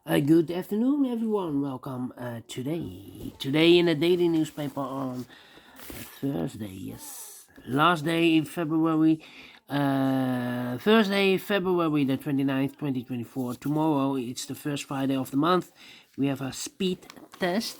Good afternoon, everyone. Welcome today in the daily newspaper on Thursday. Yes, last day in February. Thursday, February the 29th, 2024. Tomorrow, it's the first Friday of the month. We have a speed test.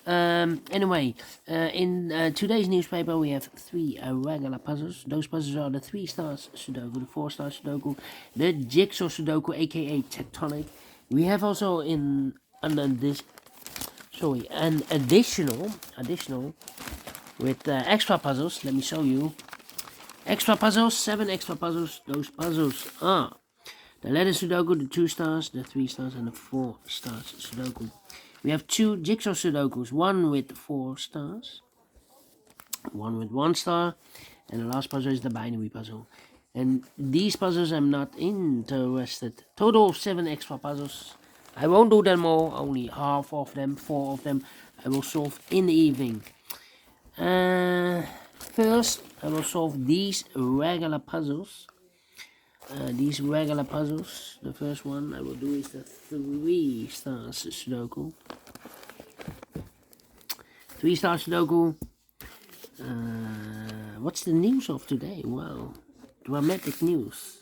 Anyway, in today's newspaper, we have three regular puzzles. Those puzzles are the 3 stars Sudoku, the 4 star Sudoku, the Jigsaw Sudoku, aka Tectonic. We have also an additional with extra puzzles. Let me show you. Extra puzzles, 7 extra puzzles. Those puzzles are the letter Sudoku, the 2 stars, the 3 stars, and the 4 stars Sudoku. We have 2 Jigsaw Sudokus, one with 4 stars, one with 1 star, and the last puzzle is the binary puzzle. And these puzzles I'm not interested. Total of 7 extra puzzles. I won't do them all, only half of them, 4 of them I will solve in the evening. First, I will solve these regular puzzles. The first one I will do is the 3 stars Sudoku. 3 stars Sudoku. What's the news of today? Wow, dramatic news.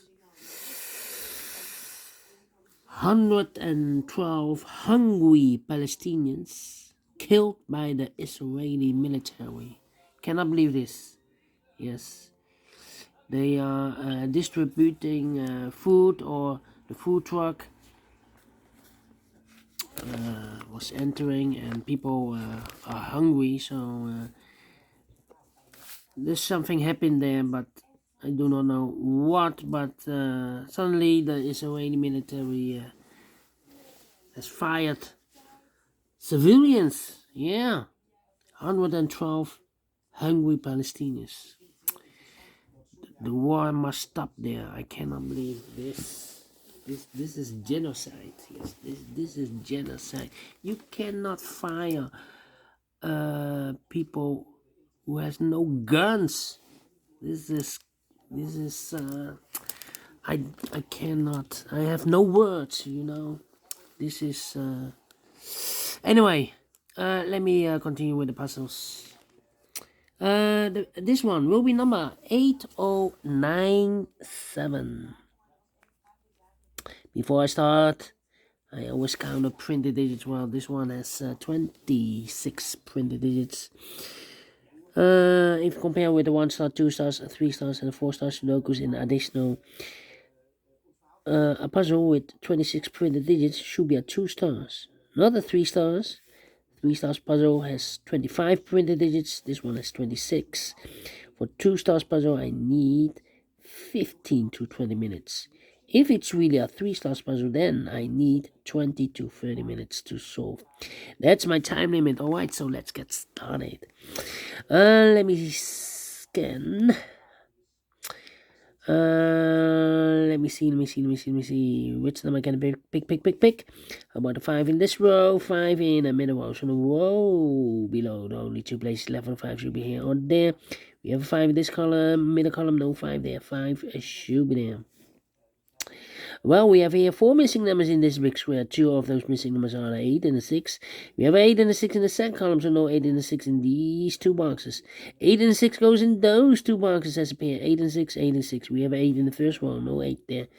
112 hungry Palestinians killed by the Israeli military. Cannot believe this. Yes, they are distributing food, or the food truck was entering, and people are hungry, so there's something happened there, but I do not know what. But suddenly the Israeli military has fired civilians. Yeah, 112 hungry Palestinians. The war must stop there. I cannot believe this. This is genocide. Yes, this is genocide. You cannot fire people who has no guns. This is I cannot. I have no words. This is anyway. Let me continue with the puzzles. This one will be number 8097. Before I start, I always count the printed digits. Well, this one has 26 printed digits. If you compare with the 1 star, 2 stars, 3 stars, and the 4 star Sudokus in additional, a puzzle with 26 printed digits should be at 2 stars, not at 3 stars. 3 stars puzzle has 25 printed digits. This one has 26. For 2 stars puzzle, I need 15 to 20 minutes. If it's really a 3 stars puzzle, then I need 20 to 30 minutes to solve. That's my time limit. Alright, so let's get started. Let me scan. Let me see. Which number can I pick? How about the 5 in this row, 5 in the middle row? So the row below, the only 2 places left for the 5 should be here or there. We have a 5 in this column, middle column, no 5 there. 5 should be there. Well, we have here 4 missing numbers in this big square. 2 of those missing numbers are the 8 and the 6. We have 8 and the 6 in the second column, so no 8 and the 6 in these 2 boxes. 8 and the 6 goes in those 2 boxes as a pair. 8 and 6, 8 and 6. We have 8 in the first one, no 8 there.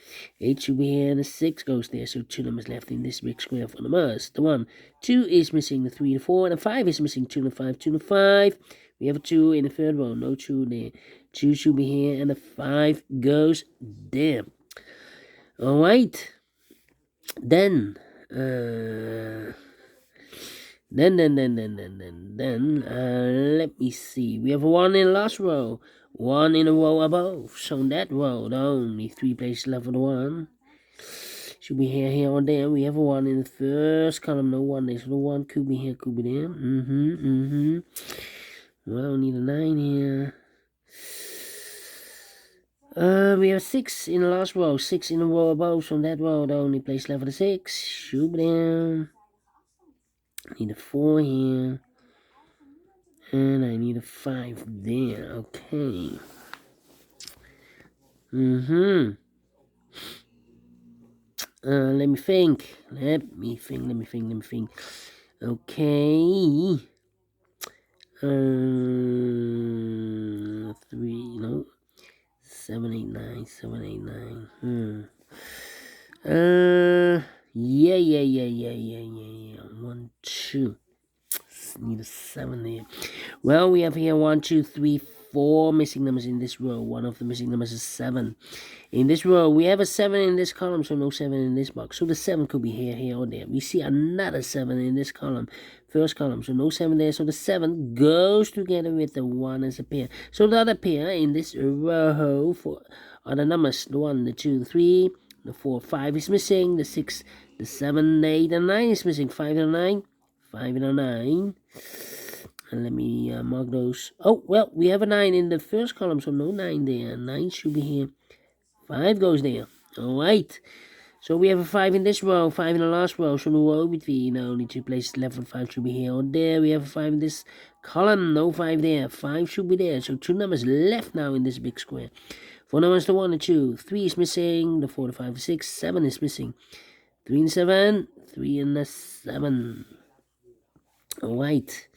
8 should be here and the 6 goes there, so 2 numbers left in this big square for numbers. The 1, 2 is missing the 3, the 4, and the 5 is missing 2 and the 5, 2 and the 5. We have a 2 in the third row, no 2 there. 2 should be here and the 5 goes there. Alright. Then, let me see. We have a 1 in the last row, 1 in a row above. So in that row, there are only 3 places left for the 1. Should be here, or there. We have a 1 in the first column, no 1 there. So the 1 could be here, could be there. Well, we need a 9 here. We have 6 in the last row, 6 in a row above. So in that row, the only place left for the 6 should be there. I need a 4 here. And I need a 5 there. Okay. Let me think. Okay. 3, no. 789, 789. Yeah. 1, 2. Need a 7 there. Well, we have here 1, 2, 3, 4 missing numbers in this row. One of the missing numbers is 7. In this row, we have a 7 in this column, so no 7 in this box. So the 7 could be here, or there. We see another 7 in this column, first column, so no 7 there. So the 7 goes together with the 1 as a pair. So the other pair in this row are the numbers, the 1, the 2, the 3, the 4, 5 is missing, the 6, the 7, the 8, and 9 is missing. 5 and 9, 5 and 9. And let me mark those. Oh, well, we have a 9 in the first column, so no 9 there. 9 should be here. 5 goes there. Alright. So we have a 5 in this row, 5 in the last row. So the row between only 2 places left, and 5 should be here or there. We have a 5 in this column, no 5 there. 5 should be there. So 2 numbers left now in this big square. 4 numbers, the 1 and 2. 3 is missing. The 4, the 5, the 6. 7 is missing. 3 and 7. 3 and the 7. Alright.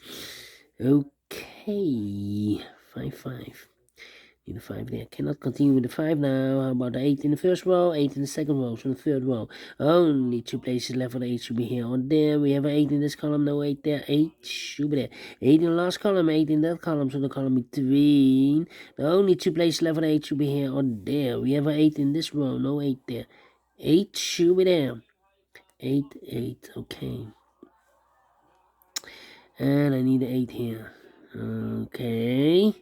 Okay. 5, 5. Need a 5 there. Cannot continue with the 5 now. How about the 8 in the first row, 8 in the second row, so the third row. Only 2 places left for the 8 should be here or there. We have an 8 in this column, no 8 there. 8 should be there. 8 in the last column, 8 in that column, so the column between. The only 2 places left for the 8 should be here or there. We have an 8 in this row, no 8 there. 8 should be there. 8, 8, okay. And I need an 8 here. Okay.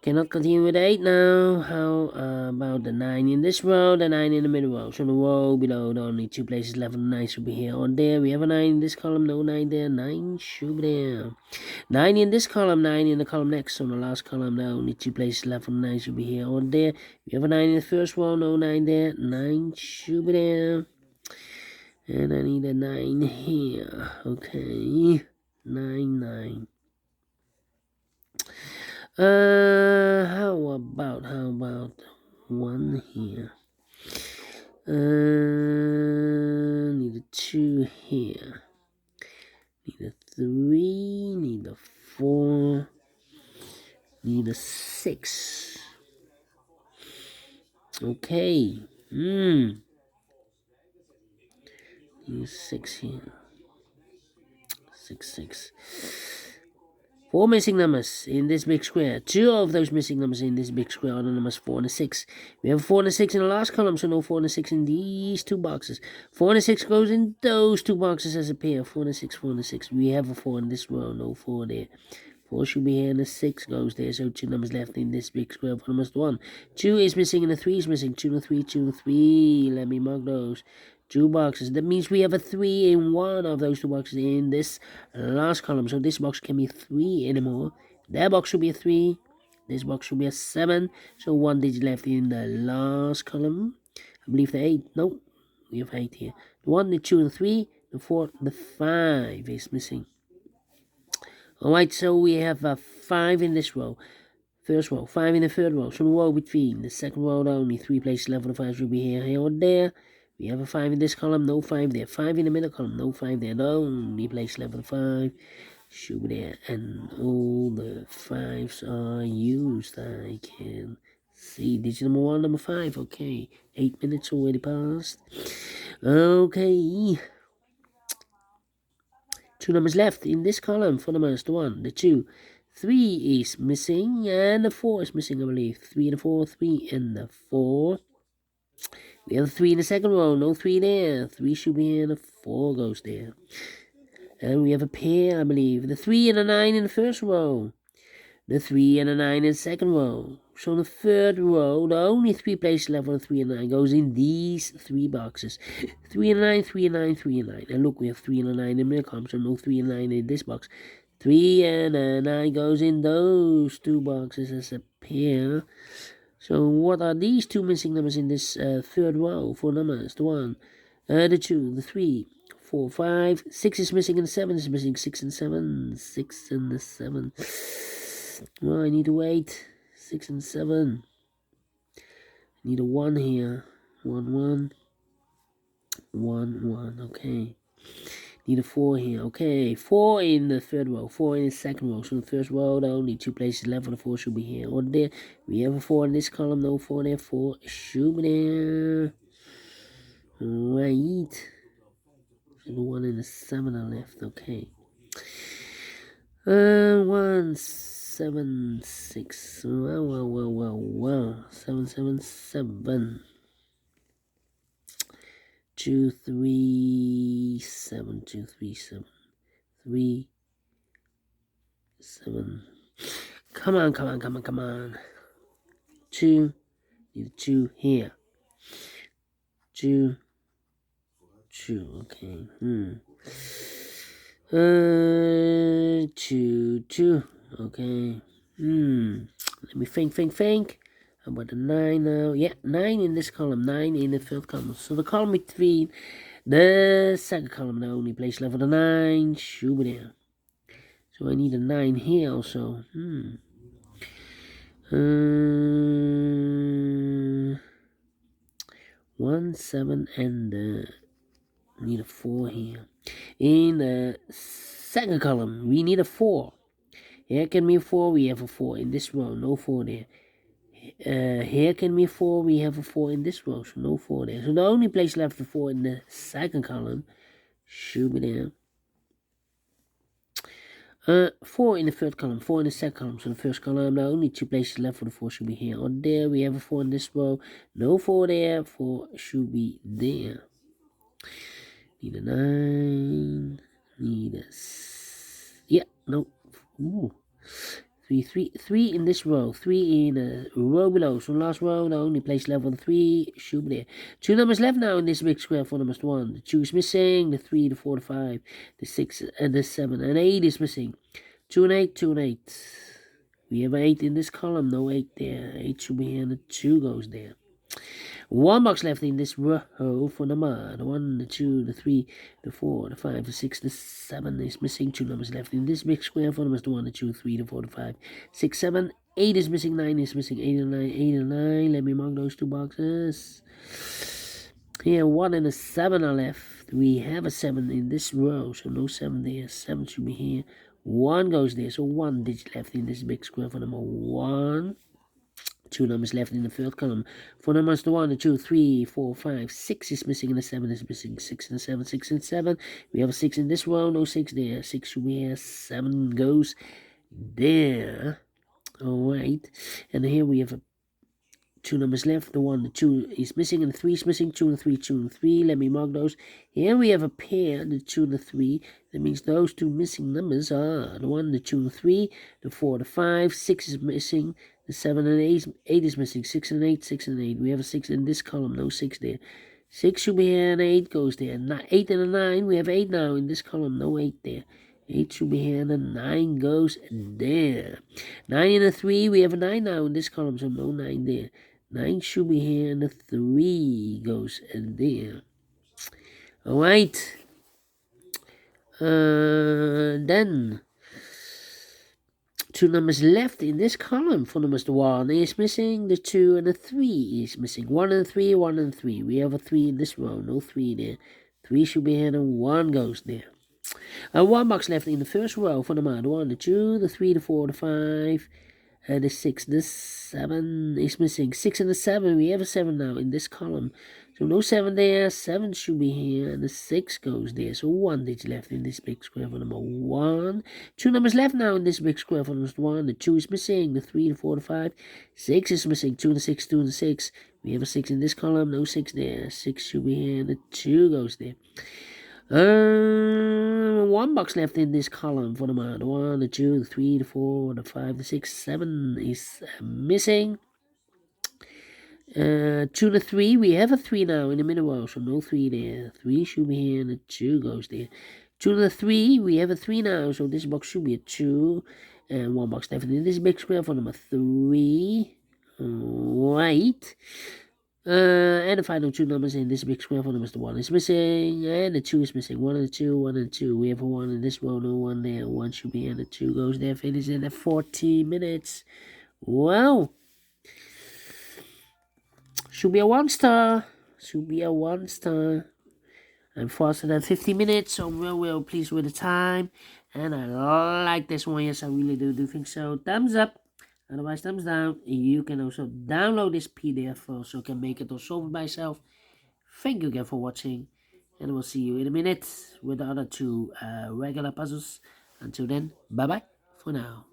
Cannot continue with 8 now. How about the 9 in this row, the 9 in the middle row? So the row below, the only 2 places left for the 9 should be here or there. We have a 9 in this column, no 9 there. 9 should be there. 9 in this column, 9 in the column next. So the last column, the only 2 places left for the 9 should be here or there. We have a 9 in the first row, no 9 there. 9 should be there. And I need a 9 here. Okay. 9, 9. How about 1 here? Need a 2 here. Need a 3, need a 4, need a 6. Okay. Need a 6 here. 6, 6. 4 missing numbers in this big square. 2 of those missing numbers in this big square are the numbers 4 and a 6. We have 4 and a 6 in the last column, so no 4 and a 6 in these 2 boxes. 4 and a 6 goes in those 2 boxes as a pair. 4 and a 6, 4 and a 6. We have a 4 in this row, no 4 there. 4 should be here and the 6 goes there, so 2 numbers left in this big square. 4 numbers 1. 2 is missing and the 3 is missing. 2 and 3, 2 and 3. Let me mark those. 2 boxes. That means we have a 3 in one of those 2 boxes in this last column. So this box can be 3 anymore. That box should be a 3. This box should be a 7. So 1 digit left in the last column. I believe the 8. No, we have 8 here. The 1, the 2, and the 3. The 4, the 5 is missing. Alright, so we have a 5 in this row. First row, 5 in the third row. So the row between the second row, only 3 places left for the 5 should be here or there. We have a 5 in this column, no 5 there. 5 in the middle column, no 5 there. The only place left for the 5 should be there. And all the 5s are used. I can see digit number 1, number 5. Okay, 8 minutes already passed. Okay. 2 numbers left in this column for numbers. The 1, the 2. 3 is missing, and the 4 is missing, I believe. 3 and the 4, 3 and the 4. We have a 3 in the second row, no 3 there. 3 should be here, and the 4 goes there. And we have a pair, I believe. The 3 and the 9 in the first row. The 3 and the 9 in the second row. So in the third row, the only 3 places left for the 3 and 9 goes in these 3 boxes. 3 and 9, 3 and 9, 3 and 9. And look, we have 3 and a 9 in the middle column, so no 3 and 9 in this box. 3 and a 9 goes in those 2 boxes as a pair. So what are these 2 missing numbers in this third row? 4 numbers. The 1, the 2, the 3, 4, 5. 6 is missing and the 7 is missing. 6 and 7. 6 and the 7. Well, I need to wait. 6 and 7. I need a 1 here. 1, 1. 1. Okay. Need a 4 here. Okay, 4 in the third row, 4 in the second row. So in the first row, there are only 2 places left for the 4 should be here or there. We have a 4 in this column, no 4 there, 4 should be there. Right. And the 1 and the 7 are left. Okay. 1, 7, 6. Wow. 7, 7, 7. 2, 3, 7, 2, 3, 7. 3, 7. Come on. 2. Need a 2 here. 2. Okay. 2. Okay. Let me think. How about the 9 now? Yeah, 9 in this column, 9 in the third column. So the column between the second column, the only place left for the 9 should be there. So I need a 9 here also. 1, 7, and need a 4 here. In the second column, we need a 4. Here can be a 4, we have a 4 in this row, no 4 there. Here can be a 4, we have a 4 in this row, so no 4 there. So the only place left for 4 in the second column should be there. 4 in the third column, 4 in the second column. So the first column, the only 2 places left for the 4 should be here or there. We have a 4 in this row, no 4 there, 4 should be there. Need a 9, need a, yeah, no, 3 in this row, 3 in a row below. So last row, the only place left for the 3 should be there. 2 numbers left now in this big square for numbers 1. The 2 is missing, the 3, the 4, the 5, the 6, and the 7, and 8 is missing. 2 and 8, 2 and 8. We have 8 in this column, no 8 there. 8 should be here, and the 2 goes there. 1 box left in this row for number the 1, the 2, the 3, the 4, the 5, the 6, the 7 is missing. 2 numbers left in this big square for numbers the 1, the 2, 3, the 4, the 5, 6, 7, 8 is missing. 9 is missing. 8 and 9, 8 and 9. Let me mark those 2 boxes. Here, 1 and a 7 are left. We have a 7 in this row, so no 7 there. 7 should be here. 1 goes there, so 1 digit left in this big square for number 1. 2 numbers left in the third column. 4 numbers, the 1, the 2, 3, 4, 5, 6 is missing, and the 7 is missing. 6 and 7, 6 and 7. We have a 6 in this row, no 6 there. 6 should be here, 7 goes there. Alright, and here we have 2 numbers left. The 1, the 2 is missing, and the 3 is missing. 2 and 3, 2 and 3. Let me mark those. Here we have a pair, the 2 and the 3. That means those 2 missing numbers are the 1, the 2 and the 3, the 4, the 5, 6 is missing. The 7 and 8 is missing. 6 and 8, 6 and 8. We have a 6 in this column, no 6 there. 6 should be here, and 8 goes there. 8 and a 9, we have 8 now in this column, no 8 there. 8 should be here, and the 9 goes there. 9 and a 3, we have a 9 now in this column, so no 9 there. 9 should be here, and the 3 goes there. Alright. Then 2 numbers left in this column for numbers. The 1 is missing, the 2 and the 3 is missing. 1 and 3, 1 and 3. We have a 3 in this row, no 3 there. 3 should be here, and 1 goes there. 1 box left in the first row for number. The 1, the 2, the 3, the 4, the 5, and the 6. The 7 is missing. 6 and the 7, we have a 7 now in this column. So no 7 there, 7 should be here, and the 6 goes there. So 1 digit left in this big square for number 1. 2 numbers left now in this big square for number 1. The 2 is missing, the 3, the 4, the 5. 6 is missing, 2 and the 6, 2 and the 6. We have a 6 in this column, no 6 there. 6 should be here, and the 2 goes there. 1 box left in this column for number 1, the 2, the 3, the 4, the 5, the 6, 7 is missing. 2 and the 3, we have a 3 now in the middle row, so no 3 there. 3 should be here, and the 2 goes there. 2 and the 3, we have a 3 now, so this box should be a 2. And 1 box left in this big square for number 3. Right. And the final 2 numbers in this big square for numbers. The 1 is missing, and the 2 is missing. 1 and the 2, 1 and the 2. We have a 1 in this row, no 1 there. 1 should be here, and the 2 goes there. Finish in 40 minutes. Wow. Should be a 1 star. Should be a 1 star. I'm faster than 50 minutes, so I'm real pleased with the time. And I like this one. Yes, I really do think so. Thumbs up. Otherwise, thumbs down. You can also download this PDF file so you can make it or solve it by yourself. Thank you again for watching. And we'll see you in a minute with the other two regular puzzles. Until then, bye bye for now.